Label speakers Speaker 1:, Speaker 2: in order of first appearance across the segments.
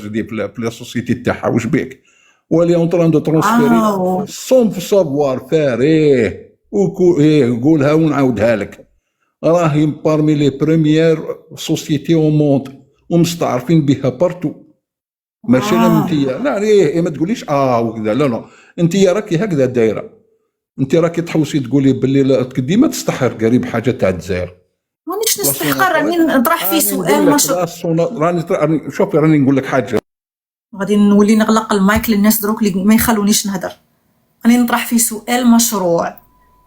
Speaker 1: ترانسفير دي في لا سوسيتي تاعها واش بيك ولي اون طران دو ترانسفيري سون سافوار فاريه قولها ونعاودها لك راهي بارمي لي بريميير سوسيتي او موند ومستعرفين بها بارتو ماشي انت لا ليه ما تقوليش وكذا لا انت راكي هكذا دايره انت راكي تحوسي تقولي باللي ديما تستحر قريب حاجه تاع الجزائر
Speaker 2: مانيش نستحقر راني نطرح في سؤال مشروع
Speaker 1: راني شوفي راني نقول لك حاجه
Speaker 2: غادي نولي نغلق المايك للناس دروك اللي ما يخلونيش نهضر راني نطرح في سؤال مشروع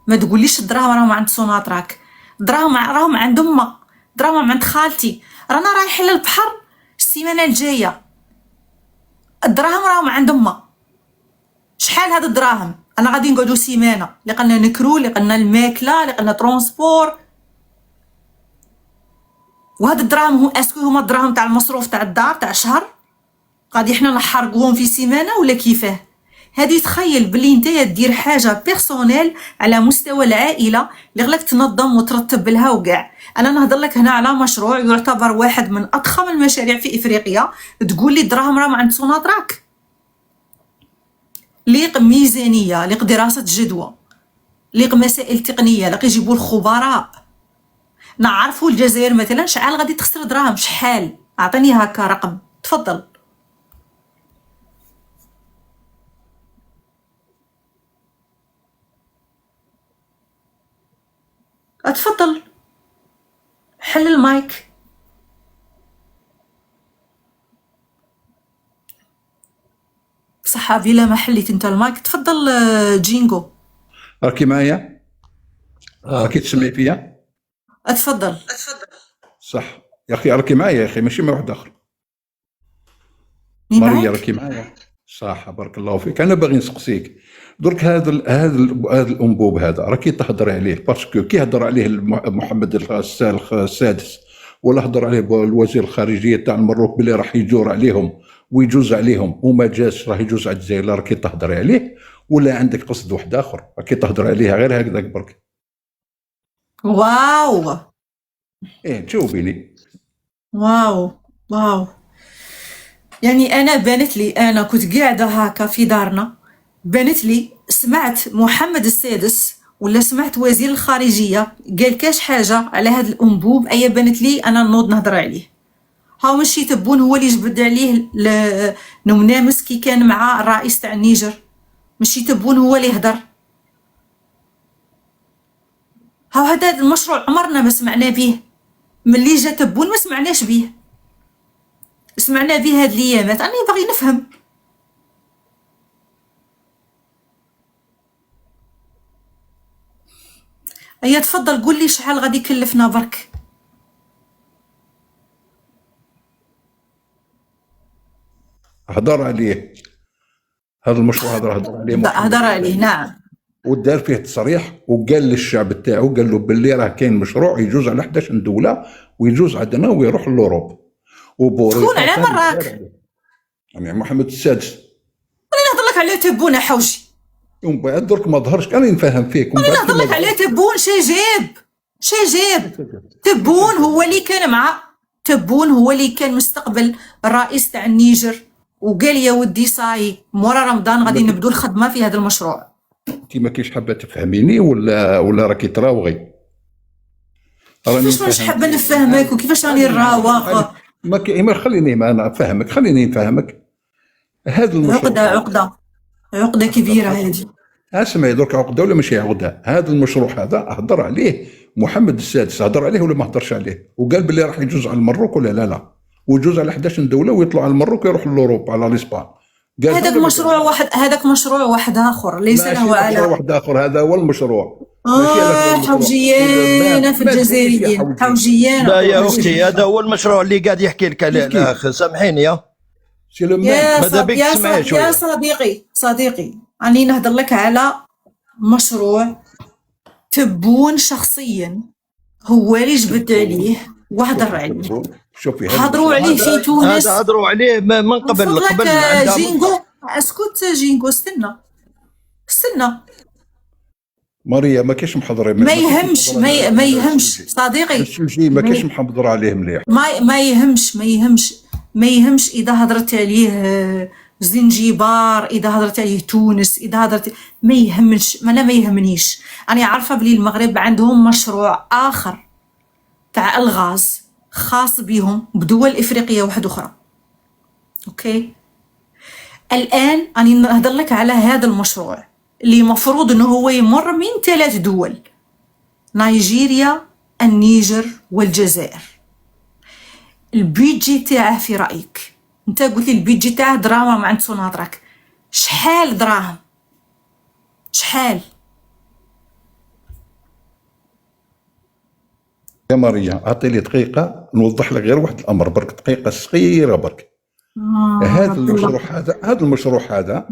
Speaker 2: ما تقوليش الدراهم راهم عند سوناطراك دراهم راهم عند امك دراهم عند خالتي رانا رايحين للبحر السيمانه الجايه الدراهم راهم عند امك شحال هاد الدراهم انا غادي نقعدوا سيمانه اللي قلنا نكرو اللي قلنا الماكله اللي قلنا ترونسبور وهاد الدراهم هو اسكو هما الدراهم تاع المصروف تاع الدار تاع شهر غادي حنا نحرقوهم في سيمانه ولا كيفاه هادي تخيل بلي نتايا دير حاجه بيرسونيل على مستوى العائله اللي غلك تنظم وترتب لها وكاع انا نهضر لك هنا على مشروع يعتبر واحد من اضخم المشاريع في افريقيا تقول لي الدراهم راهم عند سوناطراك ليق ميزانيه ليق دراسه جدوى ليق مسائل تقنيه ليق يجيبوا الخبراء نعرفوا الجزائر مثلا شحال غادي تخسر دراهم شحال اعطيني هكا رقم تفضل اتفضل حل المايك صحابي لا ما حليت انت المايك تفضل جينجو
Speaker 1: راكي معايا راكي تسمعي فيا
Speaker 2: اتفضل
Speaker 1: صح يا اخي راكي معايا يا اخي ماشي مع واحد اخر
Speaker 2: مين
Speaker 1: ماريا
Speaker 2: معاك
Speaker 1: راكي معايا صح بارك الله فيك انا باغي نسقسيك درك هذا الانبوب هذا راكي تهضر عليه باسكو كي هضر عليه محمد السادس ولا هضر عليه الوزير الخارجيه تاع المروك بلي راح يجور عليهم ويجوز عليهم وما جاش راه يجوز على الجزائر راكي تهضر عليه ولا عندك قصد واحد اخر راكي تهضر عليها غير هكذاك برك
Speaker 2: واو
Speaker 1: جاوبيني
Speaker 2: واو يعني انا بانت لي انا كنت قاعده هكا في دارنا بانت لي سمعت محمد السادس ولا سمعت وزير الخارجيه قال كاش حاجه على هذا الانبوب ايا بانت لي انا نوض نهضر عليه هاو ماشي تبون هو اللي جبد عليه نمنامس كي كان مع الرئيس تاع النيجر ماشي تبون هو اللي يهضر هاو هذا المشروع عمرنا ما سمعنا به ملي جا تبون ما سمعناش به سمعنا به هاد الايامات انا باغي نفهم ايا تفضل قول لي شحال غادي يكلفنا برك
Speaker 1: هضر عليه هذا المشروع هضر عليه
Speaker 2: نعم
Speaker 1: ودار فيه تصريح وقال للشعب تاعو قال له باللي راه كاين مشروع يجوز على 11 دوله ويجوز عندنا ويروح لوروب
Speaker 2: شكون على مراك
Speaker 1: يعني محمد السادس
Speaker 2: انا نهضر لك على تبون حوجي
Speaker 1: ومن بعد درك ما ظهرش انا نفهم فيك
Speaker 2: انا نهضر لك على تبون شي جاب تبون هو اللي كان مع تبون هو اللي كان مستقبل الرئيس تاع النيجر وقال يا ودي صاي مورا رمضان غادي نبدو الخدمه في هذا المشروع
Speaker 1: انت ما كيش حابه تفهميني ولا راكي تراوغي
Speaker 2: كيفاش مش حابه نفهمك وكيفاش راني نراوغ
Speaker 1: ما خليني ما انا افهمك خليني نفهمك هذا
Speaker 2: المشروع عقده كبيره هذه
Speaker 1: اسمعي درك عقده ولا ماشي عقده هذا المشروع هذا هضر عليه محمد السادس هضر عليه ولا ما هضرش عليه وقال باللي راح يجوز على المروك ولا لا ويجوز على 11 دوله ويطلع على المروك ويروح لوروب على الاسبان
Speaker 2: هذاك مشروع واحد اخر ليس له علاقه
Speaker 1: مشروع واحد اخر هذا هو المشروع
Speaker 2: حوجيانا في الجزائريين حوجيانا
Speaker 3: لا يا اختي هذا هو المشروع اللي قاعد يحكي لك عليه الاخ سامحيني
Speaker 2: يا صديقي راني نهضر لك على مشروع تبون شخصيا هو اللي جبد عليه وهضر عليه هضروا عليه في تونس
Speaker 3: هضروا عليه من قبل
Speaker 2: جينغو اسكت جينغو استنى
Speaker 1: ماريا ما كاينش محضرين
Speaker 2: ما يهمش صديقي
Speaker 1: ما كاينش محضر عليه مليح
Speaker 2: ما يهمش ما يهمش اذا هضرت عليه زنجبار، اذا هضرت عليه تونس، اذا هضرت ما يهمش، ما يهمنيش. انا عارفه بلي المغرب عندهم مشروع اخر تاع الغاز خاص بهم بدول افريقيه واحده اخرى. اوكي، الان اني نهضر لك على هذا المشروع اللي مفروض انه هو يمر من 3 دول: نيجيريا، النيجر والجزائر. البيدجي تاعه في رايك انت قلت لي البيدجي تاعه دراهم ما عند سوناطراك، شحال دراهم؟ شحال؟
Speaker 1: يا ماريا اعطي لي دقيقه نوضح لك غير واحد الامر برك، دقيقه صغيره برك. هذا المشروع هذا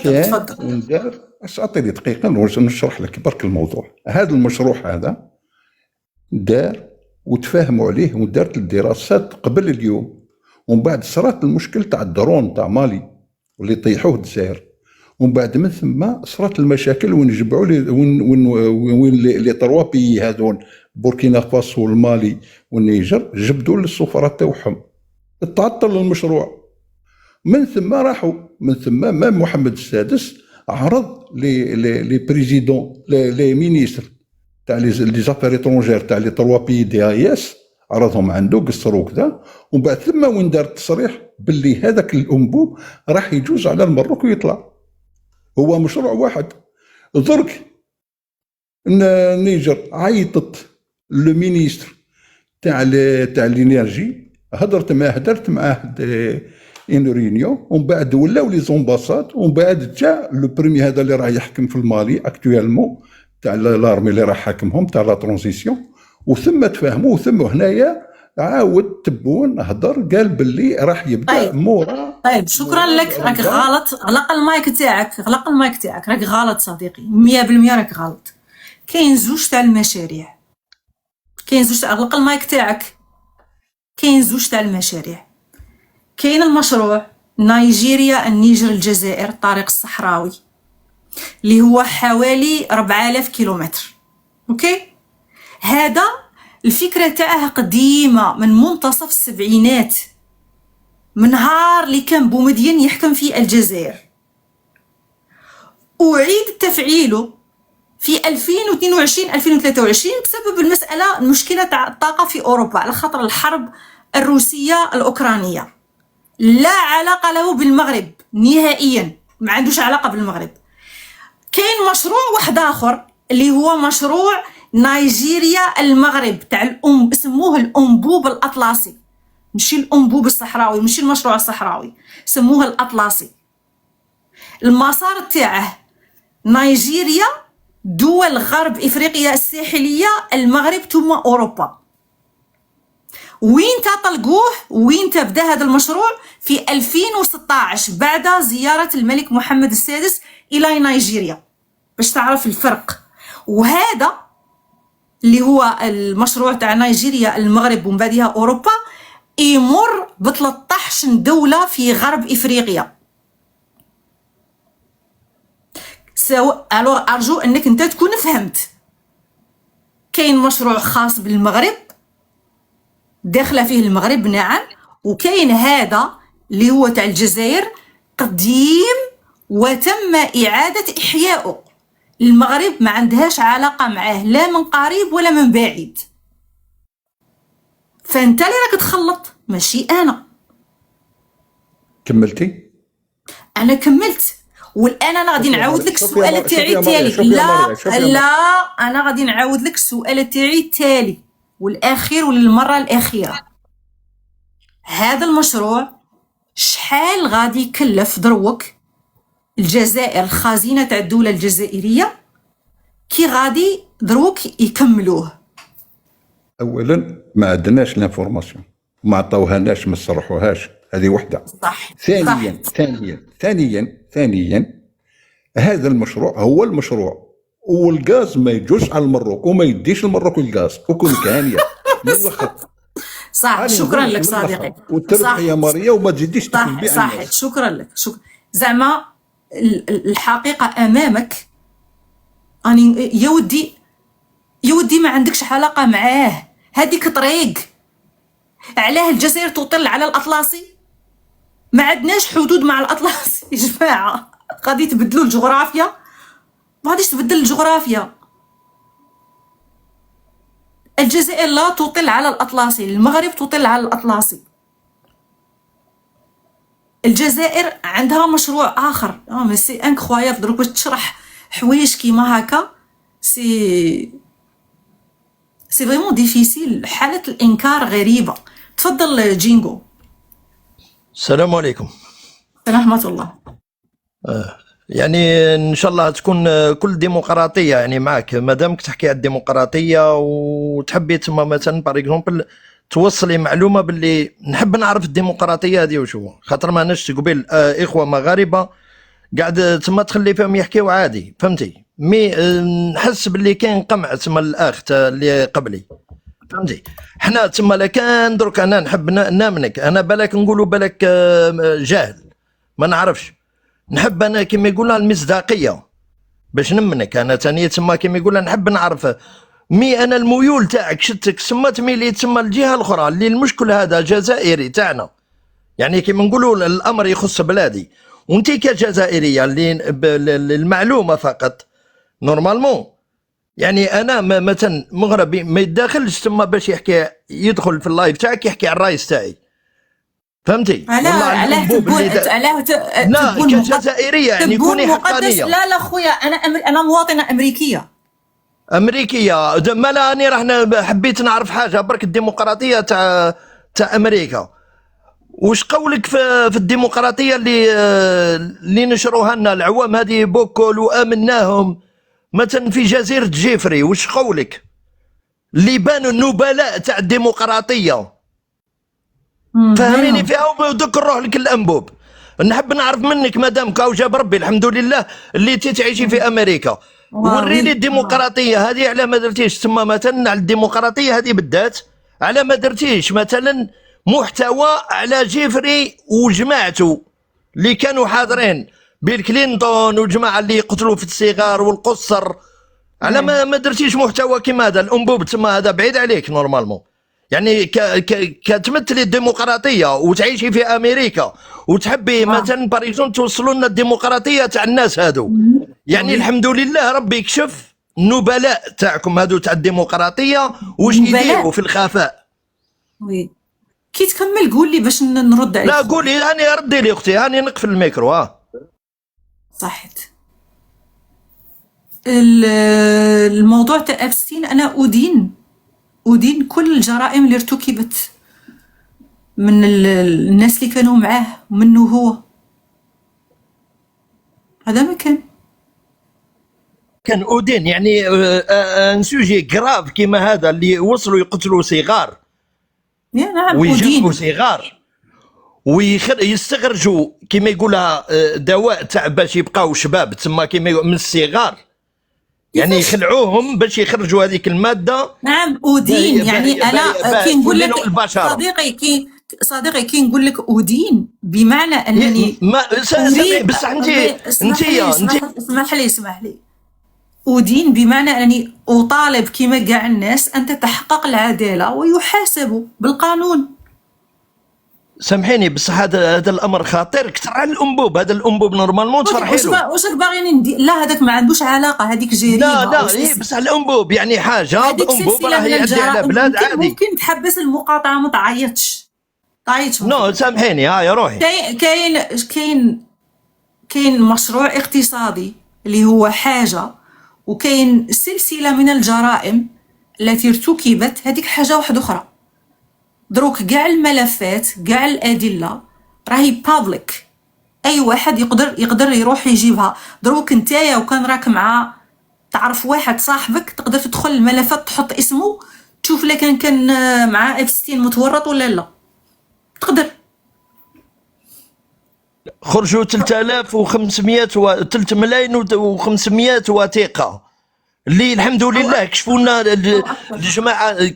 Speaker 1: كان
Speaker 2: تفضل.
Speaker 1: وندار، اعطي لي دقيقه نشرح لك برك الموضوع. هذا المشروع هذا دار وتفاهموا عليه ودارت الدراسات قبل اليوم، ومن بعد صرات المشكل تاع الدرون تاع مالي واللي طيحوه الجزائر، ومن بعد من ثم صرات المشاكل وين جمعوا وين لي تروا بي هذون بوركينا فاسو والمالي والنيجر جبدوا للسفارات تاعهم، تعطل المشروع. من ثم راحوا، من ثم ما محمد السادس عرض لي بريزيدون لي مينيستر تاع لي زافير ايترونجير تاع لي 3 بي دي اي اس، عرضهم عنده قصروا كذا، ومن بعد ثم وين دار تصريح باللي هذاك الانبوب راح يجوز على المروك ويطلع. هو مشروع واحد. درك النيجر عيطت لو مينيستر تاع الانرجي، هدرت معاه ان ريونيون، ومن بعد ولاو لي زومباساد، ومن بعد جا لو بريمي هذا اللي راه يحكم في المالي اكطوالمون تاع لارمي اللي راه حاكمهم تاع لا ترانزيسيون، وثم تفاهموا، وثم هنايا عاود تبون هضر قال باللي راح يبدا مورا.
Speaker 2: طيب شكرا لك، راك غلط. غلق المايك تاعك، غلق المايك تاعك، راك غلط صديقي 100% راك غلط. كاين زوج تاع المشاريع، كاين زوج تاع، غلق المايك تاعك. كاين زوج تاع المشاريع، كاين المشروع نيجيريا النيجر الجزائر الطريق الصحراوي اللي هو حوالي 4000 كيلومتر. اوكي، هذا الفكرة تاعه قديمة من منتصف السبعينات، من نهار اللي كان بومدين يحكم في الجزائر، وعيد تفعيله في 2022 2023 بسبب المشكلة تاع الطاقة في أوروبا، على خاطر الحرب الروسية الأوكرانية. لا علاقة له بالمغرب نهائيا، ما عندوش علاقة بالمغرب. كاين مشروع واحد آخر اللي هو مشروع نيجيريا المغرب تاع سموه الأنبوب الأطلسي، ماشي الأنبوب الصحراوي، ماشي المشروع الصحراوي، سموه الأطلسي. المسار تاعه نيجيريا، دول غرب إفريقيا الساحلية، المغرب ثم أوروبا. وين تطلقوه، وين تبدا هذا المشروع؟ في 2016 بعد زيارة الملك محمد السادس إلى نيجيريا، باش تعرف الفرق. وهذا اللي هو المشروع تاع نيجيريا المغرب ومن بعدها أوروبا يمر ب 13 دولة في غرب إفريقيا. أرجو أنك أنت تكون فهمت. كاين مشروع خاص بالمغرب داخله فيه المغرب، نعم، وكاين هذا اللي هو تاع الجزائر قديم وتم إعادة إحياؤه. المغرب ما عندهاش علاقة معاه لا من قريب ولا من بعيد، فانت اللي راك تخلط ماشي أنا.
Speaker 1: كملتي؟
Speaker 2: أنا كملت، والآن أنا غادي نعاود لك السؤال تاعي التالي. لا أنا غادي نعاود لك السؤال تاعي التالي والأخير وللمرة الأخيرة. هذا المشروع شحال غادي يكلف دروك الجزائر، الخزينة تاع الدولة الجزائرية، كي غادي دروك يكملوه؟
Speaker 1: اولا ما عندناش لانفورماسيون، ما عطاوهاناش، ما صرحوهاش، هذه وحده.
Speaker 2: صح.
Speaker 1: ثانيا هذا المشروع هو المشروع، والغاز ما يجوش على المروك وما يديش المروك الغاز، وكون كان
Speaker 2: صح. شكرا لك صديقي،
Speaker 1: وتربح يا ماريا وما تزيديش تكذبي.
Speaker 2: صح. شكرا لك. زعما الحقيقة أمامك. أني يا ودي ما عندكش علاقة معاه، هذيك طريق. علاه الجزائر تطل على الأطلسي؟ ما عندناش حدود مع الاطلس يا جماعه، غادي تبدلوا الجغرافيا، ما غاديش تبدل الجغرافيا. الجزائر لا تطل على الاطلسي، المغرب تطل على الاطلسي. الجزائر عندها مشروع اخر. مي سي انكرويابل دروك باش تشرح حوايج كيما هكا، سي فريمون ديفيسيل، حالة الانكار غريبة. تفضل جينجو.
Speaker 3: السلام عليكم.
Speaker 2: رحمة الله.
Speaker 3: يعني ان شاء الله تكون كل ديمقراطيه يعني معك، مادامك تحكي على الديمقراطيه وتحبي تما مثلا باغ اكزومبل توصلي معلومه باللي نحب نعرف الديمقراطيه هذه وشو، خاطر ما ناش قبيل اخوه مغاربه قاعد تما تخلي فيهم يحكيو عادي، فهمتي؟ مي نحس باللي كاين قمع تما الاخ اللي قبلي، فهمتي؟ حنا تما لا كان درك انا نحب نامنك، انا بالك نقولوا بالك جاهل ما نعرفش، نحب انا كيما يقولها المصداقيه باش نمنك انا ثاني تما كيما يقولها نحب نعرف. مي انا الميول تاعك شتك تسمى تميلي تسمى الجهه الاخرى اللي المشكل هذا جزائري تاعنا، يعني كيما نقولوا الامر يخص بلادي، وانت كجزائريه اللي المعلومه فقط نورمالمون، يعني انا مثلا مغربي ما يدخلش تما باش يحكي يدخل في اللايف تاعك يحكي على الرايس تاعي، فهمتي؟
Speaker 2: علاه تبون
Speaker 3: لا كجزائريه يعني كوني حقانيه.
Speaker 2: لا خويا، انا مواطنه امريكيه.
Speaker 3: ما لا اني راح حبيت نعرف حاجه برك الديمقراطيه تاع امريكا، وش قولك في الديمقراطيه اللي نشروها لنا العوام هذه بوكول وامناهم مثلا في جزيره جيفري، وش قولك اللي بانوا النبلاء تاع الديمقراطيه؟ فهميني فيها ودك نروح لك الانبوب. نحب نعرف منك مادام كاو جاب ربي الحمد لله اللي تعيشي في امريكا، وريني الديمقراطيه هذه على ما درتيش تما مثلا على الديمقراطيه هذه بالذات، على ما درتيش مثلا محتوى على جيفري وجماعته اللي كانوا حاضرين بيل كلينتون والجماعه اللي يقتلوا في الصغار والقصر، على ما درتيش محتوى كيما هذا الانبوب تما، هذا بعيد عليك نورمالمون. يعني كتمثلي الديمقراطيه وتعيشي في امريكا وتحبي مثلا باريزون توصلوا لنا الديمقراطيه تاع الناس هادو، يعني الحمد لله ربي يكشف النبلاء تاعكم هادو تاع الديمقراطيه واش يديروا في الخفاء.
Speaker 2: وي كي تكمل قول لي باش نرد عليك.
Speaker 3: لا قولي، هاني ردي لي اختي، هاني نقفل الميكرو.
Speaker 2: صحيت. الموضوع تاع ابستين، انا أدين كل الجرائم اللي ارتكبت من الناس اللي كانوا معاه ومنه هو. هذا ما
Speaker 3: كان أدين يعني ان سوجي كراف كيما هذا اللي وصلوا يقتلوا صغار.
Speaker 2: نعم
Speaker 3: ويجيبوا صغار ويستخرجوا كيما يقولها دواء تاع باش يبقاو شباب تما كيما من الصغار، يعني يخلعوهم باش يخرجوا هذيك الماده.
Speaker 2: نعم أدين، يعني انا كي نقول لك صديقي كي نقول لك أدين بمعنى انني
Speaker 3: بصح انت
Speaker 2: اسمح لي أدين بمعنى انني اطالب كما كاع الناس ان تتحقق العداله ويحاسبوا بالقانون.
Speaker 3: سامحيني بصح هذا الامر خطير كثر على الانبوب، هذا الانبوب نورمالمون تفرحي له.
Speaker 2: واش باغيين ندير؟ لا هذاك ما عندوش علاقه، هذيك جريمه.
Speaker 3: لا بصح الانبوب يعني حاجه الانبوب راه يعدي على بلاد عادي.
Speaker 2: ممكن تحبس المقاطعه ما تعيطش.
Speaker 3: نو سامحيني يا روحي.
Speaker 2: كاين مشروع اقتصادي اللي هو حاجه، وكاين سلسله من الجرائم التي ارتكبت، هذيك حاجه واحده اخرى. دروك كاع الملفات كاع الادله راهي بابليك، اي واحد يقدر يروح يجيبها. دروك نتايا وكان راك مع تعرف واحد صاحبك تقدر تدخل الملفات تحط اسمه تشوف لا كان مع ابستين متورط ولا لا، تقدر.
Speaker 3: خرجوا 3500 3 ملايين و500 وثيقه اللي الحمد لله كشفوا لنا الجماعه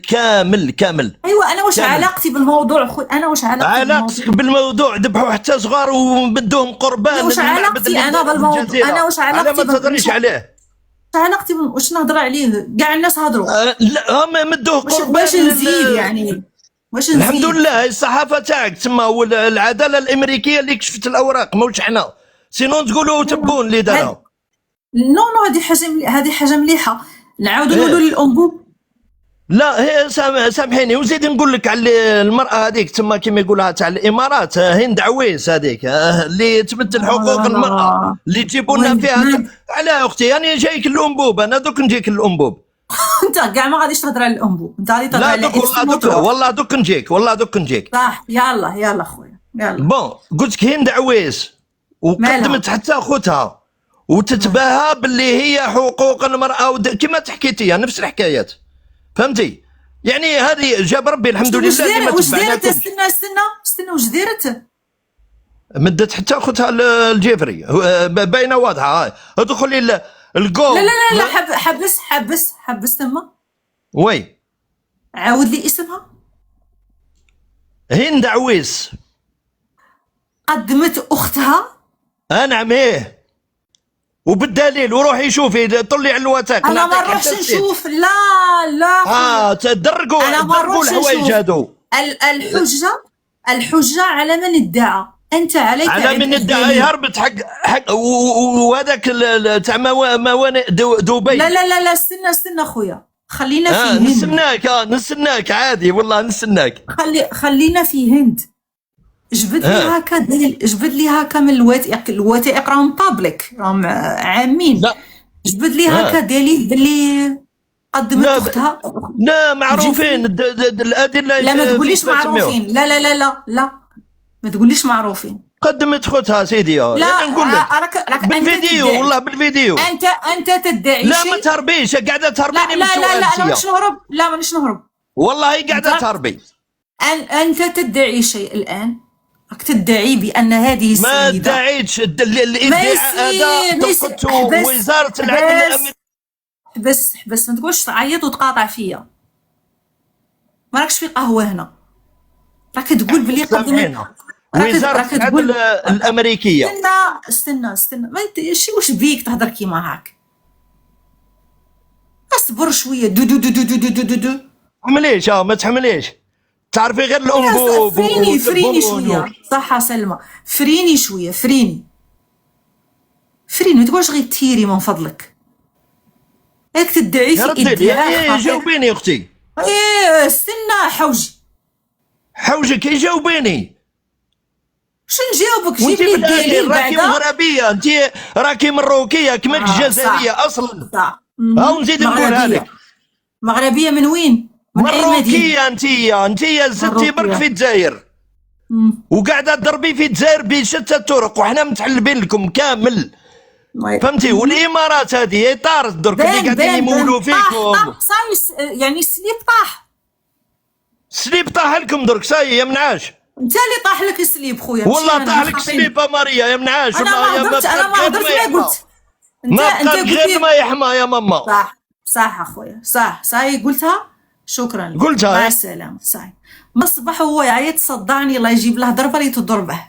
Speaker 3: كامل.
Speaker 2: ايوه انا واش علاقتي بالموضوع انا واش
Speaker 3: علاقتك بالموضوع؟ ذبحوا حتى صغار ومدوهم قربان.
Speaker 2: واش علاقتي انا بالموضوع؟ انا واش علاقتي؟
Speaker 3: ما تهضريش عليه.
Speaker 2: علاقتي واش نهضر عليه؟ كاع الناس هضروا.
Speaker 3: لا هم مدوه قربان.
Speaker 2: باش نزيد يعني واش نزيد؟
Speaker 3: الحمد لله الصحافه تاعك تما والعداله الامريكيه اللي كشفت الاوراق ماوش حنا، سينون تقولوا تبون اللي دارها.
Speaker 2: نو هذه حاجه مليحه. نعاودوا نقولوا للانبوب.
Speaker 3: لا هي سامحيني وزيد نقول لك على المراه هذيك تما كيما يقولها تاع الامارات، هند عويس هذيك اللي تمثل حقوق المراه اللي تجيبوا لنا فيها. على اختي انا جايك الانبوب، انا دوك نجيك الانبوب.
Speaker 2: انت كاع ما غاديش تهضر على الانبوب، انت غادي تهضر على
Speaker 3: والله دوك نجيك، والله دوك نجيك.
Speaker 2: صح. يلا خويا يلا.
Speaker 3: بون قلت لك هند عويس وقدمت حتى اختها وتتباهى باللي هي حقوق المراه كما تحكيتيها نفس الحكايات، فهمتي؟ يعني هذه جاب ربي الحمد لله اللي ما
Speaker 2: واش
Speaker 3: تبعناكمش.
Speaker 2: استنى واش دارت؟
Speaker 3: مدت حتى اختها الجيفري باينه واضحه. ادخلي الجو.
Speaker 2: لا حبس تما.
Speaker 3: وي
Speaker 2: عاود لي اسمها.
Speaker 3: هند عويس
Speaker 2: قدمت اختها.
Speaker 3: نعم ايه، وبالدليل وروحي شوفي طلي على الوثائق.
Speaker 2: انا ما نروحش نشوف. لا
Speaker 3: تدرقوا الحوايج هادو.
Speaker 2: الحجه على من ادعى. انت عليك
Speaker 3: على من ادعى هربت حق وهذاك تاع موانئ دبي.
Speaker 2: لا استنى خويا، خلينا في هند.
Speaker 3: نستناك عادي والله نستناك.
Speaker 2: خلينا في هند. جبد لي هكا جبد لي هكا من الوثائق راهم بابليك، راهم عامين. جبد لي هكا دليل باللي قدمت اختها.
Speaker 3: لا معروفين الادله.
Speaker 2: لا ما تقوليش معروفين. لا ما تقوليش معروفين.
Speaker 3: قدمت اختها سيدي.
Speaker 2: لا
Speaker 3: نقول لك بالفيديو والله بالفيديو.
Speaker 2: انت تدعي شيء.
Speaker 3: لا ما تهربيش، قاعده تهربيني من السؤال.
Speaker 2: لا انا مش نهرب. لا مانيش نهرب
Speaker 3: والله قاعده تهربي.
Speaker 2: انت تدعي شيء الان. راك تدعي بان هذه السيده.
Speaker 3: ما ادعيتش الادعاء هذا طبقته وزاره العدل الامريكيه.
Speaker 2: حبس ما تقولش تعيط وتقاطع فيا. ما راكش في قهوه هنا. راك تقول بلي قدمت
Speaker 3: وزاره العدل الامريكيه.
Speaker 2: استنى واش بيك تهضر كيما هاك؟ اصبر شويه. دو
Speaker 3: حمليش ما تحمليش، تعرفي غير الانبوب.
Speaker 2: فريني شويه. صحه سلمى، فريني شويه. فريني ما تقولش غير تيري من فضلك. هاك تدعي في ادعاء.
Speaker 3: جاوبيني اختي.
Speaker 2: استنى
Speaker 3: حوجك يجاوبيني.
Speaker 2: شو نجاوبك؟ جيب لي الدليل بعدا.
Speaker 3: راكي مغربيه انت، راكي مروكيه كماك الجزائريه اصلا. ها نزيد نقولها لك.
Speaker 2: مغربيه من وين؟ من اي مدينه؟
Speaker 3: مروكيه انت زدتي برك في الجزائر وقاعده تضربي في الجزائر بشتى الطرق وحنا متعلبين لكم كامل، فهمتي؟ والامارات هذه طارت درك اللي قاعدين يمولوا فيكم.
Speaker 2: يعني
Speaker 3: السليب طاح لكم درك صاي يا منعاش.
Speaker 2: انت اللي طاح لك السليب خويا.
Speaker 3: والله طاح لك السليب ماريا يا منعاش.
Speaker 2: انا ما هضرت ما قلت.
Speaker 3: انت غير ما يحمى يا ماما.
Speaker 2: صح اخويا صح قلتها. شكرا
Speaker 3: قلتها.
Speaker 2: مع السلامه. صح. مصبح هو يعيط صدعني الله يجيب له ضربه اللي تضربه.